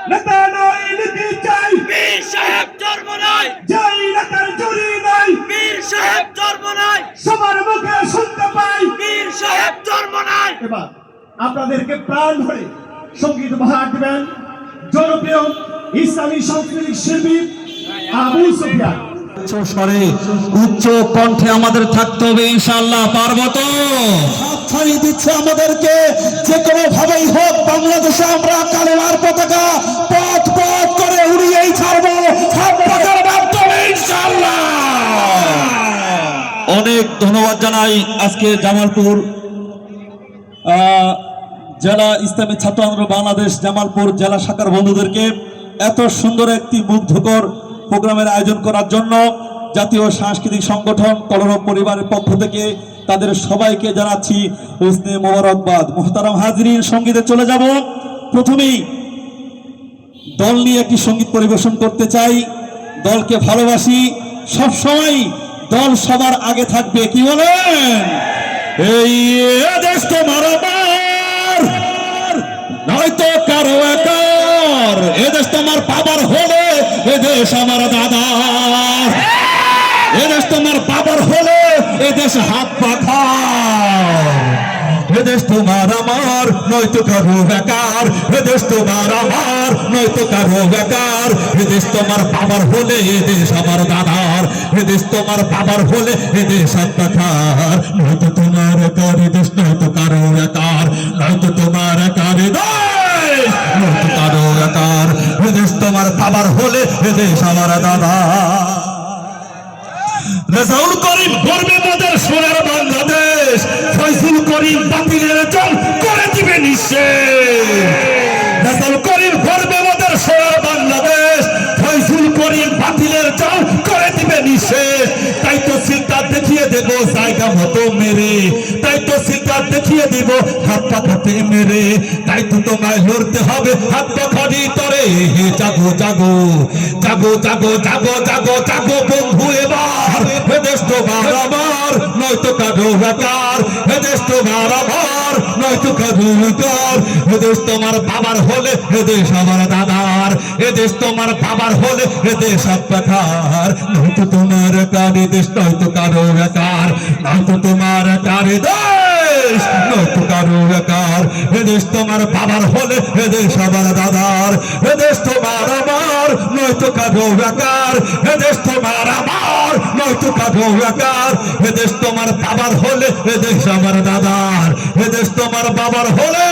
নেতা নয় নীতি চাই, পীর সাহেব জন্ম নয়, যাই নেতার জুড়ি নাই, পীর সাহেব জন্ম নয়, সবার মুখে শুনতে পাই। পীর সাহেব জন্ম নয়। এবার আপনাদেরকে প্রাণ ভরে সঙ্গীত উপহার দেবেন জনপ্রিয় ইসলামী সাংস্কৃতিক শিল্পী আবু সুফিয়ান। স্বরে উচ্চ কণ্ঠে আমাদের থাকতে হবে, ইনশাআল্লাহ পারবো তো। ছাড়িয়ে দিচ্ছে আমাদেরকে, যে কোনো ভাবেই হোক বাংলাদেশে আমরা কালেমার পতাকা পথ পথ করে উড়িয়েই ছাড়বো, ছাড়বার মাধ্যমে ইনশাআল্লাহ। অনেক ধন্যবাদ জানাই আজকে জামালপুর জেলা ইসলামী ছাত্র আন্দোলন বাংলাদেশ জামালপুর জেলা শাখার বন্ধুদেরকে এত সুন্দর একটি মুগ্ধকর প্রোগ্রামের আয়োজন করার জন্য। জাতীয় সাংস্কৃতিক সংগঠন কলরব পরিবারের পক্ষ থেকে তাদের সবাইকে জানাচ্ছি হুসনে মোবারকবাদ। মুহতারাম হাজরিন, সঙ্গীতে চলে যাব। প্রথমেই দল নিয়ে একটি সঙ্গীত পরিবেশন করতে চাই। দলকে ভালোবাসি, সবসময় দল সবার আগে থাকবে, কি বলেন? এই দেশ তোমার আমার, নয়তো কারো একার। এদেশ তোমার বাবার হলে এদেশ আমার দাদার। এদেশ তোমার বাবার হলে এদেশ হাত পাখার। এদেশ তোমার আমার, নয়তো কারো বেকার। এদেশ তোমার আমার, নয়তো কারো বেকার। এদেশ তোমার বাবার হলে এদেশ আমার দাদার। এদেশ তোমার বাবার হলে এদেশ হাত পাখার। নয়তো তোমার একার এদেশ, নয়তো কারো বেকার। নয়তো তোমার একার এদেশ, নয়তো কারো বেকার। এদেশ তোমার বাবার হলে এদেশ আমার দাদা। রেজাউল করিম গর্বে মোদের সোনার বাংলাদেশ। ফয়জুল করিম বাতিলের জং করে দিবে নিঃশেষ। রেজাউল করিম গর্বে মোদের সোনার বাংলাদেশ। ফয়জুল করিম বাতিলের জং করে দিবে নিঃশেষ। তাই তো সিলটা দেখিয়ে দেব জায়গা মতো মেরে। তাই তো সিলটা দেখিয়ে দিব হাত পাখাতে মেরে। তাই তো তোমায় লড়তে হবে হাত পাখারি তরে। জাগো জাগো জাগো জাগো জাগো জাগো জাগো বন্ধু এবার। এদেশ তোমার আমার, নয়তো কারো বেকার। এদেশ তোমার আমার, নয়তো কারো বেকার। এদেশ তোমার বাবার হলে এদেশ আমার দাদার। এদেশ তোমার বাবার হলে এদেশ হাত পাখার। নয়তো তোমার একার এদেশ, নয়তো কারো বেকার। নয়তো তোমার একার এদেশ, নয়তো কারো বেকার। এদেশ তোমার বাবার হলে এদেশ আমার দাদার। এদেশ তোমার আমার, নয়তো কারো বেকার। এদেশ তোমার আমার, নয়তো কারো বেকার। এদেশ তোমার বাবার হলে এদেশ আমার দাদার। এদেশ তোমার বাবার হলে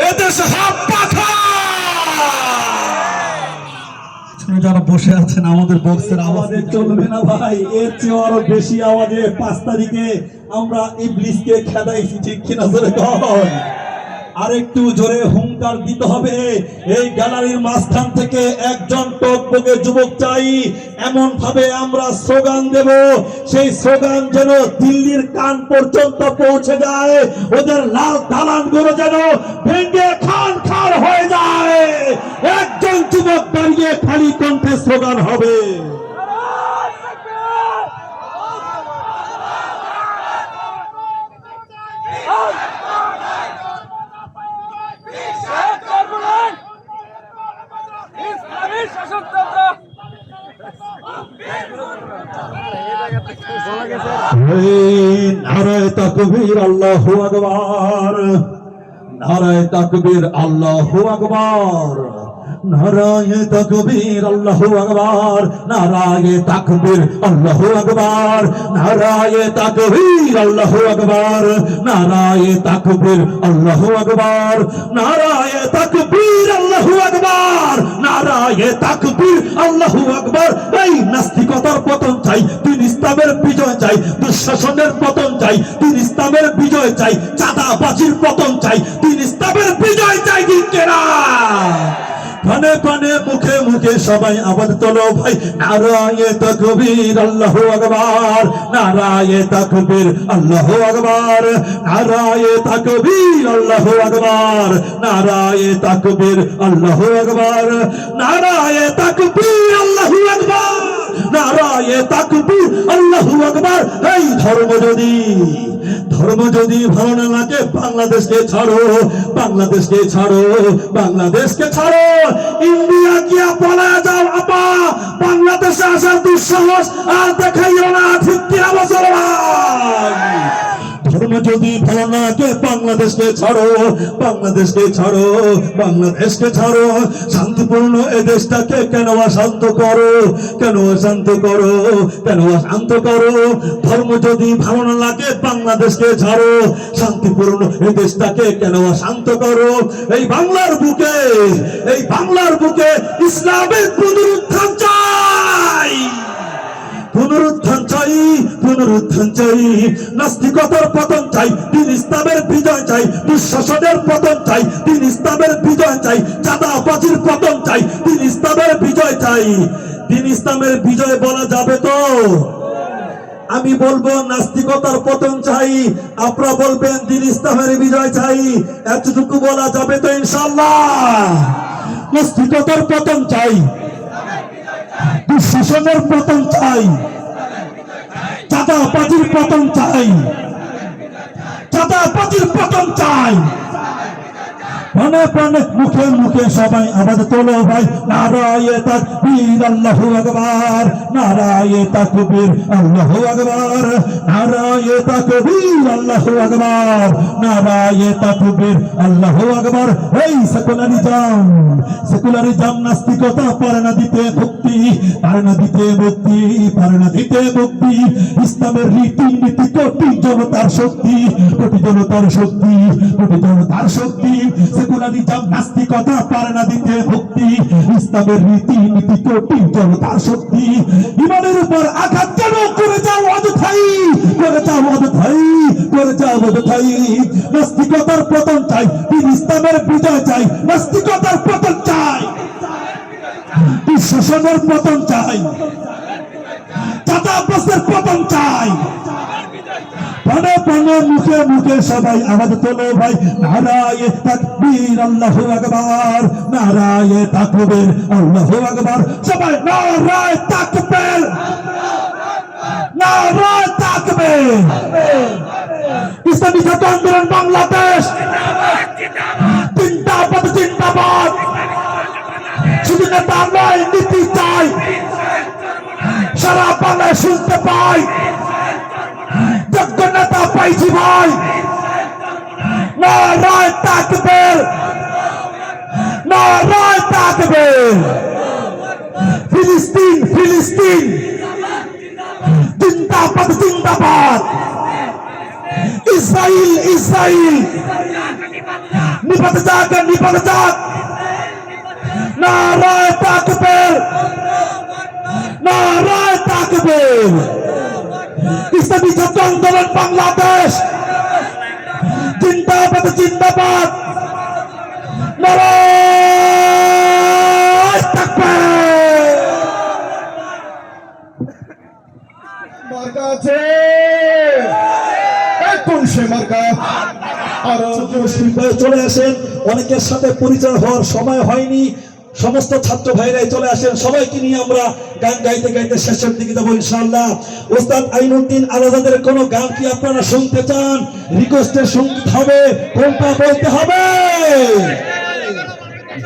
এদেশ হাত পাখা। যারা বসে আছেন আমাদের বক্সের আমাদের চলবে না ভাই, এর চেয়ে আরো বেশি আমাদের 5 তারিখে আমরা ইবলিসকে খেদাইছি, ঠিক কিনা জোরে কর। আরেকটু জোরে হুঙ্কার দিতে হবে। এই গ্যালারির মাঝখান থেকে একজন টকবকে যুবক চাই, এমন ভাবে আমরা স্লোগান দেব, সেই স্লোগান যেন দিল্লির কান পর্যন্ত পৌঁছে যায়। ওদের লাল দালানগুলো যেন ভেঙে খান খান হয়ে যায়। একজন যুবক দাঁড়িয়ে খালি কণ্ঠে স্লোগান হবে। নারায়ে তাকবীর, আল্লাহু আকবার। নারায়ে তাকবীর, আল্লাহু আকবার। নারায়ে তাকবীর, আল্লাহু আকবার। নারায়ে তাকবীর, আল্লাহু আকবার। নারায়ে তাকবীর, আল্লাহু আকবার। নারায়ে তাকবীর, আল্লাহু আকবার। নারায়ে তাকবীর, আল্লাহু আকবার। নারায়ে তাকবীর, আল্লাহু আকবার। এই নাস্তিকতার পতন চাই, দিন ইসলামের বিজয় চাই। দুঃশাসনের পতন চাই, দিন ইসলামের বিজয় চাই। চাঁদাবাজির পতন চাই, দিন ইসলামের বিজয় চাই। দিন কেনা কানে কানে মুখে মুখে সবাই আবার তোলো ভাই। নারায়ে তাকবীর, আল্লাহু আকবার। নারায়ে তাকবীর, আল্লাহু আকবার। নারায়ে তাকবীর, আল্লাহু আকবার। নারায়ে তাকবীর, আল্লাহু আকবার। নারায়ে তাকবীর, আল্লাহু আকবার। নারায়ে তাকবীর, আল্লাহু আকবার। এই ধর্ম যদি ধর্ম যদি ভালো না লাগে বাংলাদেশকে ছাড়ো, বাংলাদেশকে ছাড়ো, বাংলাদেশকে ছাড়ো। ইন্ডিয়া গিয়া পলা যাও আপা, বাংলাদেশে আসার দুঃসাহস আর দেখাইও না। ঠিক কিনা মুসলমান? ধর্ম যদি ভালো না লাগে বাংলাদেশকে ছাড়ো, বাংলাদেশকে ছাড়ো, বাংলাদেশকে ছাড়ো। শান্তিপূর্ণ এ দেশটাকে কেন অশান্ত করো, কেন অশান্ত করো, কেন অশান্ত করো? ধর্ম যদি ভালো না লাগে বাংলাদেশকে ছাড়ো, শান্তিপূর্ণ এই দেশটাকে কেন অশান্ত করো? এই বাংলার বুকে, এই বাংলার বুকে ইসলামের পুনরুত্থান চাই, পুনরুত্থান চাই, পুনরুত্থান চাই। নাস্তিকতার পতন চাই, দিন ইসলামের বিজয় চাই। দুঃশাসনের পতন চাই, দিন ইসলামের বিজয় চাই। চাঁদাবাজির পতন চাই, দিন ইসলামের বিজয় চাই। দিন ইসলামের বিজয় বলা যাবে তো? আমি বলবো নাস্তিকতার পতন চাই, আপনারা বলবেন দিন ইসলামের বিজয় চাই। এতটুকু বলা যাবে তো ইনশাআল্লাহ? নাস্তিকতার পতন চাই, দুঃশাসনের পতন চাই, চাঁদাবাজির পতন চাই, চাঁদাবাজির পতন চাই। প্রাণে প্রাণে মুখে মুখে সবাই আওয়াজ তোলো ভাই, নারায়ে তাকবীর আল্লাহু আকবার, নারায়ে তাকবীর আল্লাহু আকবার, নারায়ে তাকবীর আল্লাহু আকবার, নারায়ে তাকবীর আল্লাহু আকবার। এই সেকুলারিজম, সেকুলারিজম নাস্তিকতা পারে না দিতে মুক্তি, পারে না দিতে মুক্তি, পারে না দিতে মুক্তি। ইসলামের রীতি নীতি কোটি জনতার শক্তি, কোটি জনতার শক্তি, কোটি জনতার শক্তি। সেকুলারিজম নাস্তিকতা পারে না দিতে মুক্তি, ইসলামের রীতি নীতি কোটি জনতার শক্তি। ইমানের উপর আঘাত কেন করে যাও অযথাই, করে যাও অযথাই, করে যাও অযথাই। নাস্তিকতার পতন চাই, দিন ইসলামের বিজয় চাই। নাস্তিকতার পতন চাই, দুঃশাসনের পতন চাই, চাঁদাবাজের পতন চাই। প্রাণে প্রাণে মুখে মুখে সবাই আওয়াজ তোলো ভাই, নারায়ে তাকবীর আল্লাহু আকবার, নারায়ে তাকবীর আল্লাহু আকবার। সবাই নারায়ে তাকবীর, নারায়ে তাকবীর। ইসলামী ছাত্র আন্দোলন বাংলাদেশ জিন্দাবাদ, জিন্দাবাদ। শুধু নেতা নয়, নীতি চাই, সারা বাংলায় শুনতে পাই। যোগ্য নেতা পাইছি ভাই, নারায়ে তাকবীর, নারায়ে তাকবীর। ফিলিস্তিন, ফিলিস্তিন জিন্দাবাদ, জিন্দাবাদ। ইসরাইল, ইসরাইল নিপাত যাক, নিপাত যাক। নারায়ে তাকবীর, নারায়ে তাকবীর। ইসলামী ছাত্র আন্দোলন বাংলাদেশ জিন্দাবাদ, জিন্দাবাদ। নারায়ে তাকবীর। মার্কা আছে, কোন সে মার্কা? আর চলে আসেন, অনেকের সাথে পরিচয় হওয়ার সময় হয়নি। সমস্ত ছাত্র ভাইরাই চলে আসেন, সবাইকে নিয়ে আমরা গান গাইতে গাইতে শেষের দিকে যাবো ইনশাআল্লাহ। ওস্তাদ আইনুদ্দিন আলাদাদের কোনো গান কি আপনারা শুনতে চান? রিকোয়েস্টের সঙ্গীত হবে, কোনটা বলতে হবে?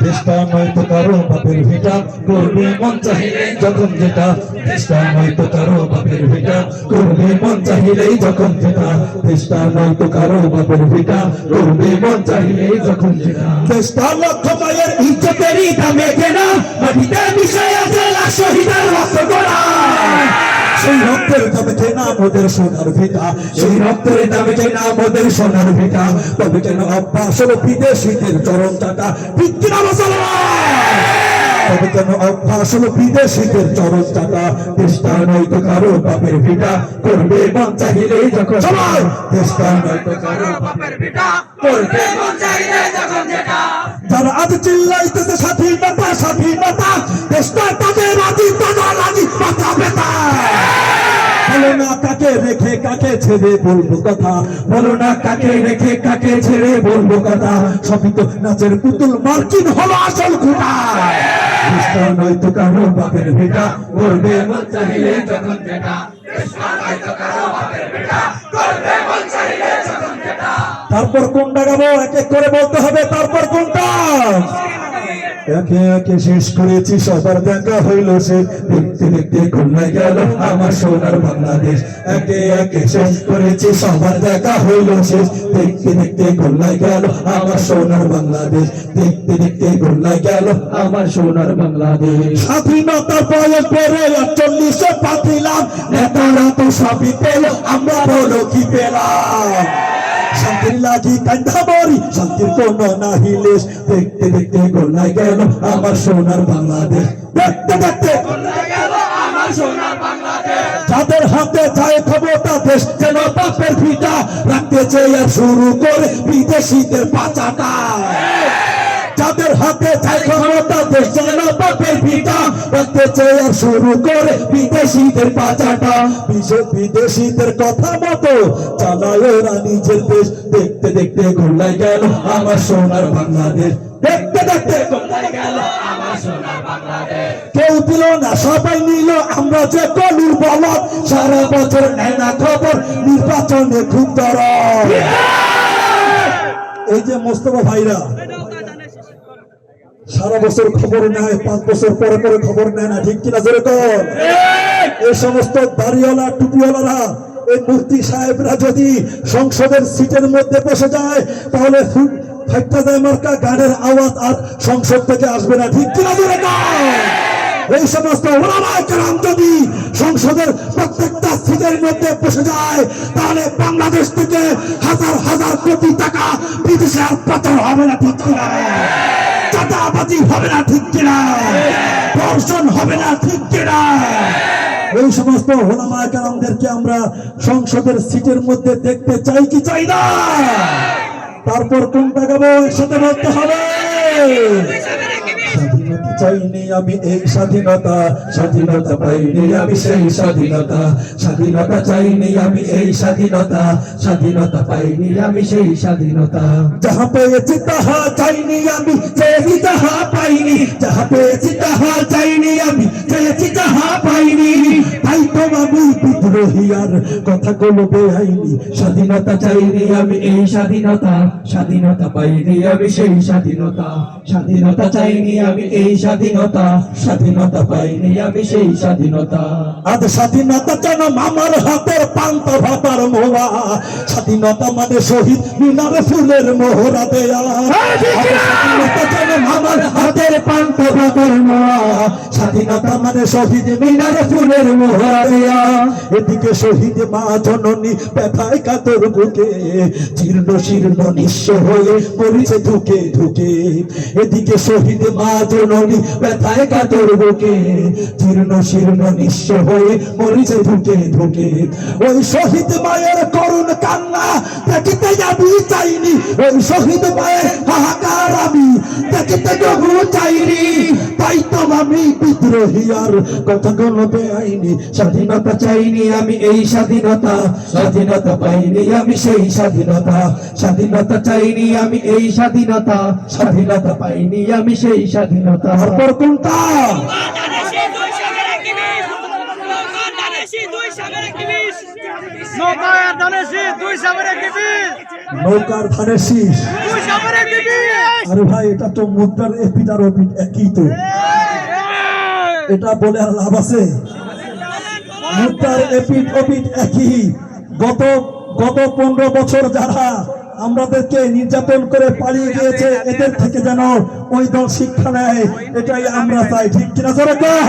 দেশটা নয়তো কারো বাপের ভিটা, করবে মন চাহিলেই যখন যেটা। দেশটা নয়তো কারো বাপের ভিটা, করবে মন চাহিলেই যখন যেটা। দেশটা নয়তো কারো বাপের ভিটা, করবে মন চাহিলেই যখন যেটা। দেশটা লক্ষ মায়ের ইজ্জতেরই দামে কেনা, মাটিতে মিশে আছে লাখ শহীদের রক্ত গড়া। সেই রক্তের দামে কেনা মোদের সোনার ভিটা, সেই রক্তের দামে কেনা মোদের সোনার ভিটা। তবে কেন অভ্যাস হলো বিদেশিদের চরণ চাটা? ঠিক কিনা মুসলমান? তবে কেন অভ্যাস হলো বিদেশিদের চরণ চাটা? দেশটা নয়তো কারো বাপের ভিটা, করবে মন চাহিলেই যখন। সবাই দেশটা নয়তো কারো বাপের ভিটা, করবে মন চাহিলেই যখন যেটা। যারা আজ চিল্লাইতেছে স্বাধীনতা, স্বাধীনতা, দেশটা তাদের রাজি, তাদের রাজি, মাথা ব্যথা। বলো না কাকে রেখে কাকে ছেড়ে বলবো কথা, বলো না কাকে রেখে কাকে ছেড়ে বলবো কথা। সবই তো নাচের পুতুল, মার্কিন হলো আসল খুঁটা। দেশটা নয়তো কারো বাপের ভিটা, করবে মন চাহিলে যখন যেটা। দেশটা নয়তো কারো বাপের ভিটা, করবে মন চাহিলে তারপর কোনটা গাবো এক এক করে বলতে হবে, তারপর কোনটা? একে একে শেষ করেছি সবার দেখা হইল সে, দেখতে দেখতে খুলনা গেল আমার সোনার বাংলাদেশ। একে একে শেষ করেছি সবার দেখা হইল শেষ, দেখতে দেখতে খুলনা গেল আমার সোনার বাংলাদেশ, দেখতে দেখতে খুলনা গেল আমার সোনার বাংলাদেশ। স্বাধীনতার বয়স বেড়ে 48-এ পাঠিলাম, নেতারা তো সবই পেল, আমরা বলো কি পেলাম? শান্তির লাগি কান্দা মরি, শান্তির কোনো নাহি লেশ, দেখতে দেখতে গোল্লাই গেল আমার সোনার বাংলাদেশ, দেখতে দেখতে গোল্লাই গেল আমার সোনার বাংলাদেশ। যাদের হাতে যায় ক্ষমতা দেশ যেন বাপের ভিটা, রাখতে চেয়ে শুরু করে বিদেশিদের পাচাটা। যাদের হাতে যায় ক্ষমতা দেশ যেন বাপের ভিটা, রাখতে চেয়ে শুরু করে বিদেশিদের পাচাটা। বিদেশিদের কথা মতো চালায় ওরা নিজের দেশ, দেখতে দেখতে গোল্লাই গেল আমার সোনার বাংলাদেশ, দেখতে দেখতে গোল্লাই গেল আমার সোনার বাংলাদেশ। কেউ দিল না সবাই নিল, আমরা যে কলুর বলদ, সারা বছর নেয় না খবর, নির্বাচনে খুব দরদ। এই যে মোস্তফা ভাইরা সারা বছর খবর নেয়, 5 বছর পরে পরে খবর নেয় না, ঠিক কিনা জোরে কর? এই সমস্ত দাড়িওয়ালা টুপিওয়ালারা, এই মুফতি সাহেবরা যদি সংসদের সিটের মধ্যে বসে যায় তাহলে ফাইটটা যায় মার্কা গানের আওয়াজ আর সংসদ থেকে আসবে না, ঠিক কিনা জোরে কর? এই সমস্ত ওলামায়ে কেরাম যদি সংসদের প্রত্যেকটা সিটের মধ্যে বসে যায় তাহলে বাংলাদেশ থেকে হাজার হাজার কোটি টাকা বিদেশে আর পাচার হবে না, ঠিক কিনা? চাঁদাবাজি হবে না, ঠিক কিনা? ধর্ষণ হবে না, ঠিক কিনা? এই সমস্ত ওলামায়ে কেরামদেরকে আমরা সংসদের সিটের মধ্যে দেখতে চাই কি চাই না? তারপর কোনটা গাবো একসাথে বলতে হবে। স্বাধীনতা চাইনি আমি এই স্বাধীনতা, স্বাধীনতা পাইনি আমি সেই স্বাধীনতা, স্বাধীনতা চাইনি আমি এই স্বাধীনতা, স্বাধীনতা পাইনি আমি সেই স্বাধীনতা। যাহা পেয়েছি তাহা চাইনি আমি, চেয়েছি তাহা পাইনি, যাহা পেয়েছি তাহা চাইনি আমি, চেয়েছি তাহা পাইনি। তাই তো আমি বিদ্রোহী আর কথাগুলো বেআইনি, স্বাধীনতা চাইনি আমি এই স্বাধীনতা, স্বাধীনতা পাইনি আমি সেই স্বাধীনতা, স্বাধীনতা চাইনি আমি এই স্বাধীনতা, স্বাধীনতা পাইনি আমি সেই স্বাধীনতা। আজ স্বাধীনতা যেন মামার হাতের পান্তা ভাতার মোয়া, স্বাধীনতা মানে শহীদ মিনারে ফুলের মোহরা দেয়া। স্বাধীনতা যেন মামার হাতের পান্তা ভাতার মোয়া, স্বাধীনতা মানে শহীদ মিনারে ফুলের মোহরা দেয়া। এদিকে শহীদ মা জননী ব্যথায় কাতর বুকে, জীর্ণ শীর্ণ নিঃস্ব হয়ে মরিছে ধুকে ধুকে। এদিকে শহীদ মা জননী ব্যথায় কাতর বুকে, জীর্ণ শীর্ণ নিঃস্ব হয়ে মরিছে ধুকে ধুকে। ওই শহীদ মায়ের করুণ কান্না দেখিতে আমি চাইনি, ওই শহীদ মায়ের হাহাকার আমি দেখিতে যবু চাইনি। তাই তো আমি বিদ্রোহী আর কথাগুলো বেআইনি, স্বাধীনতা চাইনি আমি এই স্বাধীনতা, স্বাধীনতা পাইনি আমি সেই স্বাধীনতা, স্বাধীনতা চাইনি আমি এই স্বাধীনতা, স্বাধীনতা পাইনি আমি সেই স্বাধীনতা। তারপর কোনটা? নৌকার ধানের শীষ। আরে ভাই এটা তো মুদ্রার এপিট আর ওপিট একই তো, এটা বলে আর লাভ আছে? মুদ্রার এপিট ওপিট একই। গত 15 বছর যারা আমাদেরকে নির্যাতন করে পালিয়ে গিয়েছে এদের থেকে যেন ওই দল শিক্ষা নেয়, এটাই আমরা চাই, ঠিক কিনা জোরে কর?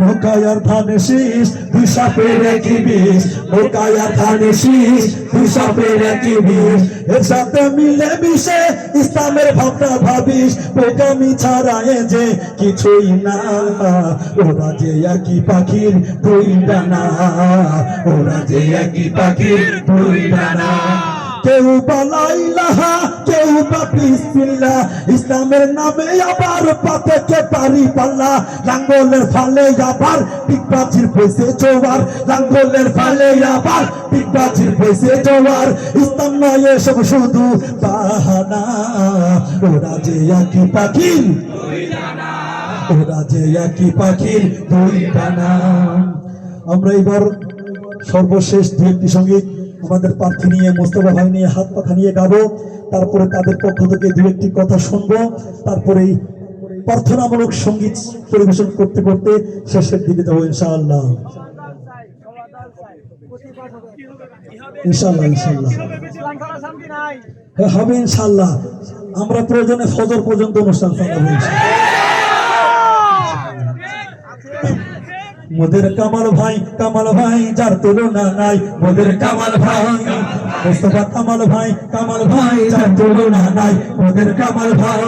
নৌকায়ার ধানের শীষ দুই সাপের একই বিষ, নৌকায়ার ধানের শীষ দুই সাপের একই বিষ। এর সাথে মিলে মিশে ইসলামের ভাবনা ভাবিস, বোকামি ছাড়া এ যে কিছুই না। ওরা যে একই পাখির দুই ডানা, ওরা যে একই পাখির দুই ডানা। কেউ বা লা ইলাহা, কেউ বা বিসমিল্লাহ, ইসলামের নামে আবার পাতে কে পারি পাল্লা। লাঙ্গলের ফালে আবার পিকবাজির পয়সে জোয়ার, লাঙ্গলের ফালে আবার পিকবাজির পয়সে জোয়ার। ইসলাম নয় এসব শুধু বাহানা, ওরা যে একই পাখির দুই ডানা, ওরা যে একই পাখির দুই ডানা। আমরা এবার সর্বশেষ দু একটি সঙ্গীত আমাদের প্রার্থী নিয়ে মোস্তফা ভাই নিয়ে হাত পাখা নিয়ে গাবো, তারপরে তাদের পক্ষ থেকে দু একটি কথা শুনবো, তারপরেই প্রার্থনামূলক সঙ্গীত পরিবেশন করতে করতে শেষের দিকে যাবো ইনশাআল্লাহ। ইনশাআল্লাহ ইনশাআল্লাহ হ্যাঁ হবে ইনশাআল্লাহ। আমরা প্রয়োজনে ফজর পর্যন্ত অনুষ্ঠান চালাবো মোদের কামাল ভাই যার তুলনা নাই, মোদের কামাল ভাই মোস্তফা কামাল ভাই যার তুলনা নাই, মোদের কামাল ভাই।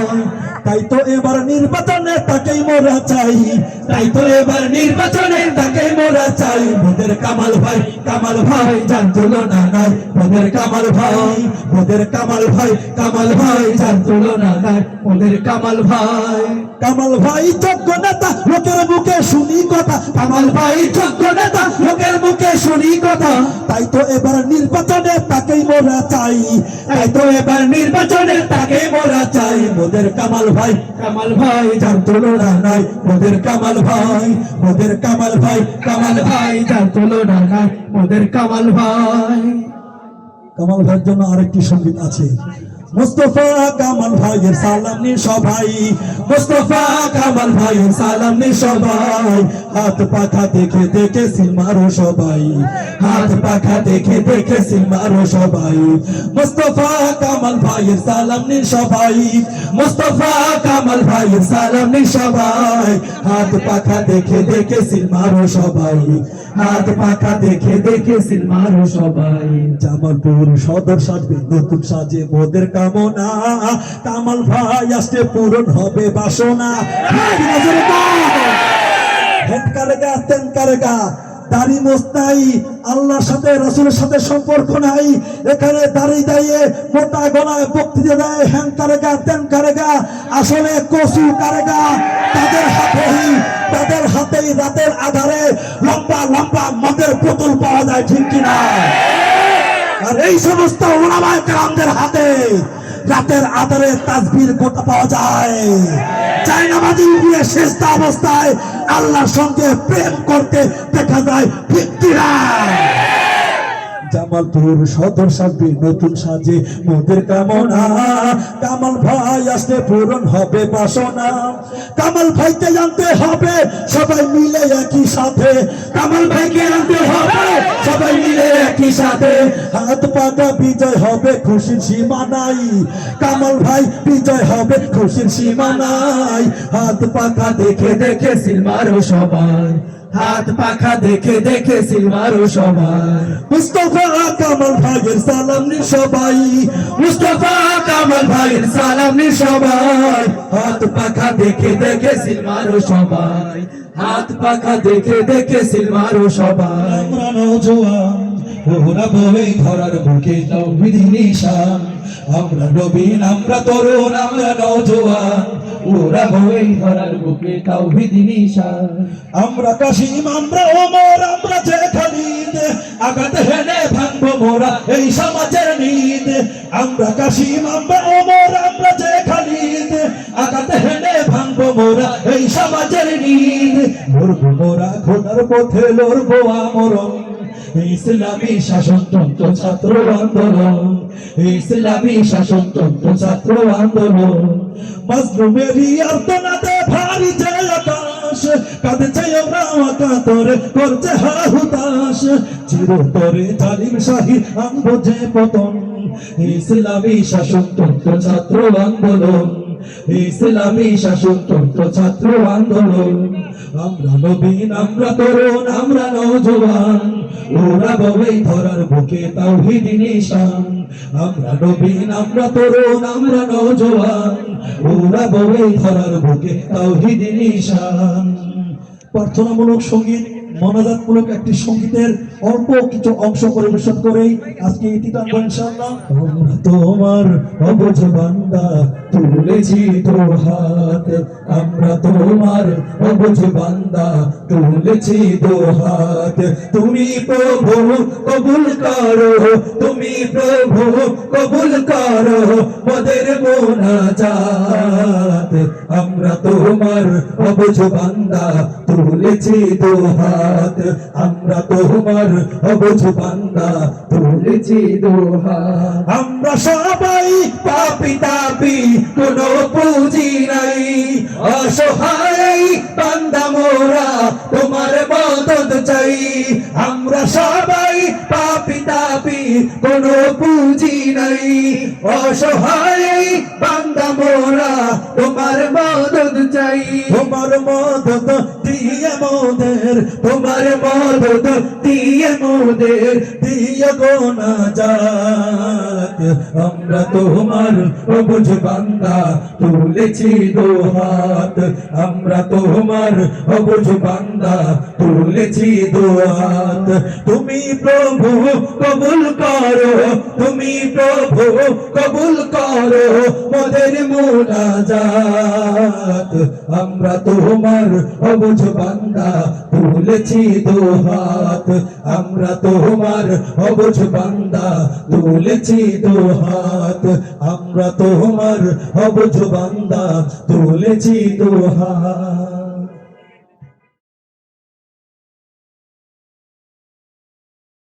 তাই তো এবার নির্বাচনে তাকেই মোরা চাই, তাই তো এবার নির্বাচনে তাকেই মোরা চাই, মোদের কামাল ভাই যার তুলনা নাই, মোদের কামাল ভাই যার তুলনা নাই, মোদের কামাল ভাই যোগ্য নেতা লোকের মুখে শুনি কথা, কামাল ভাই যোগ্য নেতা লোকের মুখে শুনি কথা। তাই তো এবার নির্বাচনে তাকেই মোরা চাই, তাই তো এবার নির্বাচনে তাকেই মোরা চাই, মোদের কামাল ভাই যার তুলনা নাই, মোদের কামাল ভাই যার তুলনা নাই, মোদের কামাল ভাইয়ের জন্য আরেকটি সঙ্গীত আছে। মুস্তফা কামাল ভাইয়ের সালাম নি সবাই, মুস্তফা কামাল ভাইয়ের সালাম নি সবাই, হাত পাখা দেখে দেখে সিল মারো সবাই, হাত পাখা দেখে দেখে সিল মারো সবাই, মুস্তফা কামাল ভাইয়ের সালাম নি সবাই, মুস্তফা কামাল ভাইয়ের সালাম নি সবাই, হাত পাখা দেখে দেখে সিল মারো সবাই, হাত পাখা দেখে দেখে সিল মারো সবাই। জামালপুর সদর সাজবে নতুন সাজে মোদের কামনা, কামাল ভাই আসতে পূরণ হবে বাসনা। দাড়ি মোস্তাই আল্লাহর সাথে রাসূলের সাথে সম্পর্ক নাই, এখানে দাঁড়িয়ে দাঁড়িয়ে মোটা গলায় বক্তৃতা দেয়, হ্যান কারেগা তেন কারেগা, আসলে কসু কারেগা। তাদের হাতেই রাতের আধারে লম্বা লম্বা মদের বোতল পাওয়া যায়, ঠিক কিনা? আর এই সমস্ত ওলামায়ে কেরামদের হাতে রাতের আধারে তাসবির গোটা পাওয়া যায়, জায়নামাজে উঠে সেজদা অবস্থায় আল্লাহর সঙ্গে প্রেম করতে দেখা যায়, ঠিক কিনা? জামালপুর সদর সাজবে নতুন সাজে মোদের কামনা, কামাল ভাই আসলে পূরণ হবে বাসনা। কামাল ভাইকে জানতে হবে সবাই মিলে একই সাথে, কামাল ভাইকে জানতে হবে সবাই মিলে একই সাথে, হাত পাকা বিজয় হবে খুশির সীমা নাই, কামাল ভাই বিজয় হবে খুশির সীমা নাই, হাত পাকা দেখে দেখে সিল মারো সবাই, হাত পাখা দেখে দেখে সিল মারো সবাই। মুস্তফা কামাল ভাইয়ের সালাম নি সবাই, মুস্তফা কামাল ভাইয়ের সালাম নি সবাই, হাত পাখা দেখে দেখে সিল মারো সবাই, হাত পাখা দেখে দেখে সিল মারো সবাই। আমরা নওজোয়ান ওরা বলে ধরার বুকে তৌহিদি নিশান, আমরা নবীন আমরা তরুণ আমরা নওজোয়ান, ওরা বলে ধরার বুকে তৌহিদি নিশান। আমরা কাশিম আমরা ওমর আমরা যে খালিদ, আঘাত হেনে ভাঙবো মোরা এই সমাজের নিদ। আমরা কাশিম আমরা ওমর আমরা যে খালিদ, আঘাত হেনে ভাঙবো মোরা এই সমাজের নিদ। লড়বো মোরা খোদার পথে লড়বো আমরণ, ইসলামী শাসনতন্ত্র ছাত্র আন্দোলন, ইসলামী শাসনতন্ত্র ছাত্র আন্দোলন। মাজলুমেরই আর্তনাদে ভারী যে আকাশ, কাঁদছে ওরা কাতরে করছে হাহুতাশ, চিরতরে জালিম শাহী আনবো যে পতন, ইসলামী শাসনতন্ত্র ছাত্র আন্দোলন, ইসলামী শাসনতন্ত্র ছাত্র আন্দোলন। আমরা নবীন আমরা তরুণ আমরা নওজোয়ান, ওরা বলে ধরার বুকে তাওহীদি নিশান। আমরা নবীন আমরা তরুণ আমরা নওজোয়ান, ওরা বলে ধরার বুকে তাওহীদি নিশান। প্রার্থনামূলক সঙ্গীত মনোজাতমূলক একটি সঙ্গীতের অল্প কিছু অংশ পরিবেশন করেই আজকে ইতি টানবো ইনশাআল্লাহ। আমরা তোমার অবুঝ বান্দা তুলেছি তোর হাত, আমরা তোমার অবুঝ বান্দা তুলেছি দোহাত তুমি প্রভু কবুল করো তুমি প্রভু কবুল করো মোদের মোনাজাত আমরা তোমার অবুঝ বান্দা তুলেছি দোহাত আমরা তোমার অবুঝ বান্দা তুলেছি দোহাত আমরা সবাই পাপী তাপী কোনো পুঁজি নাই অসহায় বান্দা মোরা তোমার মদদ চাই আমরা সবাই পাপী তাপী কোনো পুঁজি নাই অসহায় বান্দা মোরা তোমার মদদ চাই তোমার মদদ দিয়ে মোদের তোমার মদদ দিয়ে মোদের দিয়ে গোনা যাক আমরা তোমার অবুঝ বান্দা তুলেছি দোহাত আমরা তোমার অবুঝ বান্দা তুলেছি দোহাত তুমি প্রভু কবুল করো তুমি প্রভু কবুল করো মোদের মুনাজাত আমরা তোমার অবুঝ বান্দা তুলেছি দোহাত আমরা তোমার অবুঝ বান্দা তুলেছি দোহাত আমরা তোমার অবুঝ বান্দা তুলেছি দোহাত